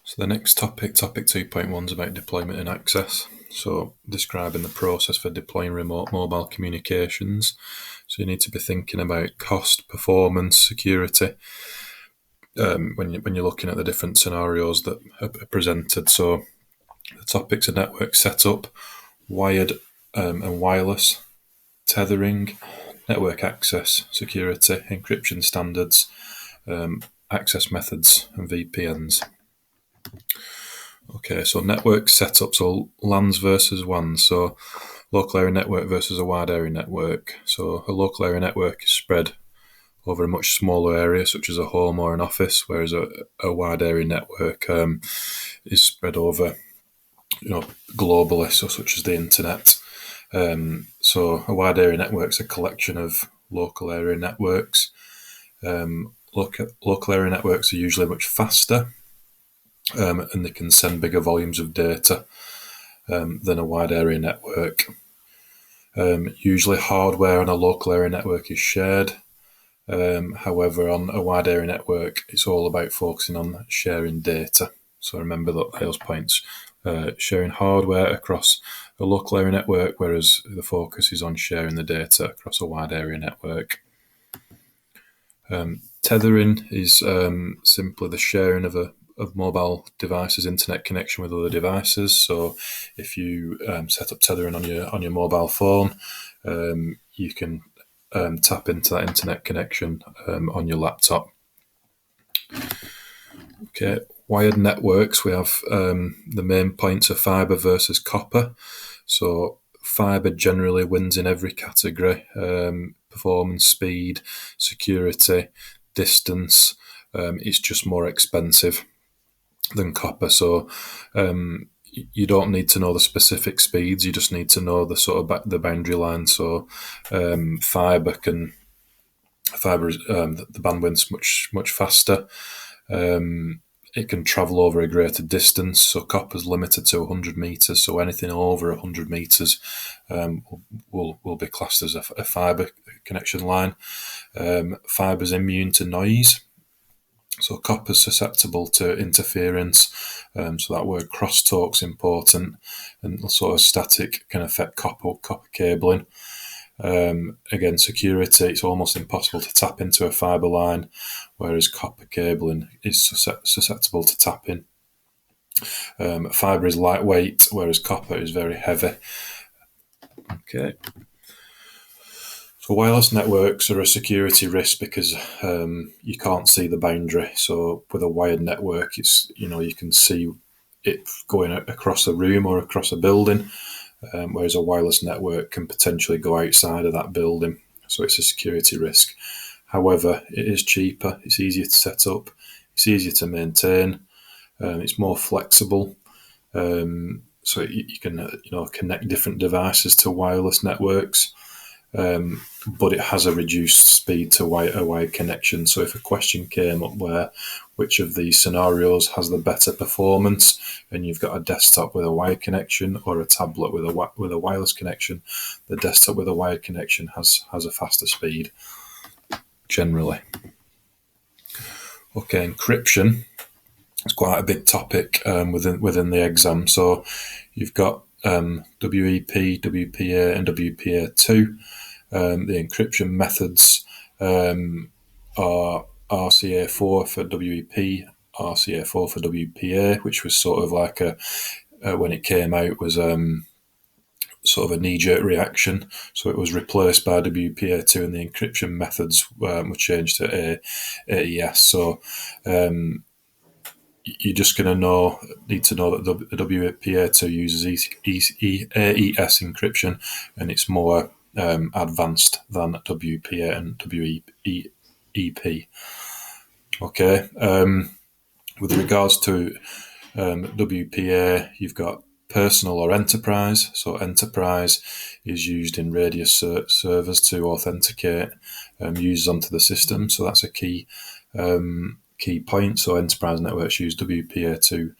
So the next topic 2.1, is about deployment and access. So describing the process for deploying remote mobile communications. So you need to be thinking about cost, performance, security when you're looking at the different scenarios that are presented. So the topics are network setup, wired and wireless, tethering, network access, security, encryption standards, access methods, and VPNs. Okay, so network setup, so LANs versus WANs, so local area network versus a wide area network. So a local area network is spread over a much smaller area, such as a home or an office, whereas a wide area network is spread over, globally, so such as the internet. So a wide area network is a collection of local area networks. Local area networks are usually much faster, and they can send bigger volumes of data than a wide area network. Usually hardware on a local area network is shared. However, on a wide area network, it's all about focusing on sharing data. So remember those points. Sharing hardware across a local area network, whereas the focus is on sharing the data across a wide area network. Tethering is simply the sharing of mobile devices' internet connection with other devices. So if you set up tethering on your mobile phone, you can tap into that internet connection on your laptop. Okay, wired networks, we have the main points of fibre versus copper. So fibre generally wins in every category: performance, speed, security, distance. It's just more expensive than copper. So you don't need to know the specific speeds. You just need to know the sort of the boundary line. So fibre the bandwidth's much faster. It can travel over a greater distance. So copper's limited to 100 meters. So anything over 100 meters will be classed as a fibre connection line. Fibre's immune to noise. So copper's susceptible to interference. So that word crosstalk's important, and sort of static can affect copper cabling. Again, security, it's almost impossible to tap into a fibre line, whereas copper cabling is susceptible to tapping. Fibre is lightweight, whereas copper is very heavy. Okay. So wireless networks are a security risk because you can't see the boundary. So with a wired network, it's you can see it going across a room or across a building, whereas a wireless network can potentially go outside of that building. So it's a security risk. However, it is cheaper. It's easier to set up. It's easier to maintain. It's more flexible. So you can connect different devices to wireless networks. But it has a reduced speed to a wired connection. So if a question came up where which of these scenarios has the better performance, and you've got a desktop with a wired connection or a tablet with a wireless connection, the desktop with a wired connection has a faster speed generally. Okay, encryption. It's quite a big topic within the exam. So you've got WEP, WPA, and WPA2. The encryption methods are RCA4 for WEP, RCA4 for WPA, which was sort of like when it came out was sort of a knee-jerk reaction. So it was replaced by WPA2, and the encryption methods were changed to AES. So you're just going to need to know that the WPA2 uses AES encryption, and it's more advanced than WPA and WEP. Okay. With regards to WPA, you've got personal or enterprise. So enterprise is used in radius servers to authenticate users onto the system. So that's a key point. So enterprise networks use WPA2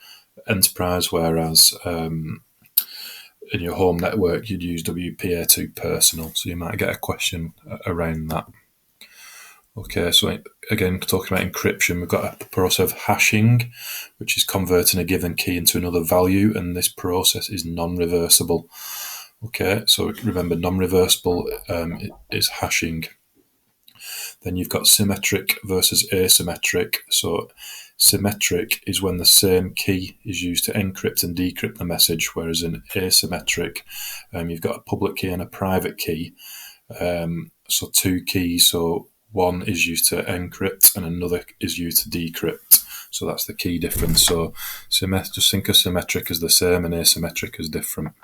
enterprise, whereas in your home network you'd use WPA2 personal. So you might get a question around that. Okay, so again, talking about encryption, we've got a process of hashing, which is converting a given key into another value, and this process is non-reversible. Okay, so remember, non-reversible is hashing. Then you've got symmetric versus asymmetric. So symmetric is when the same key is used to encrypt and decrypt the message, whereas in asymmetric, you've got a public key and a private key. So two keys, so one is used to encrypt and another is used to decrypt. So that's the key difference. So just think of symmetric as the same and asymmetric as different.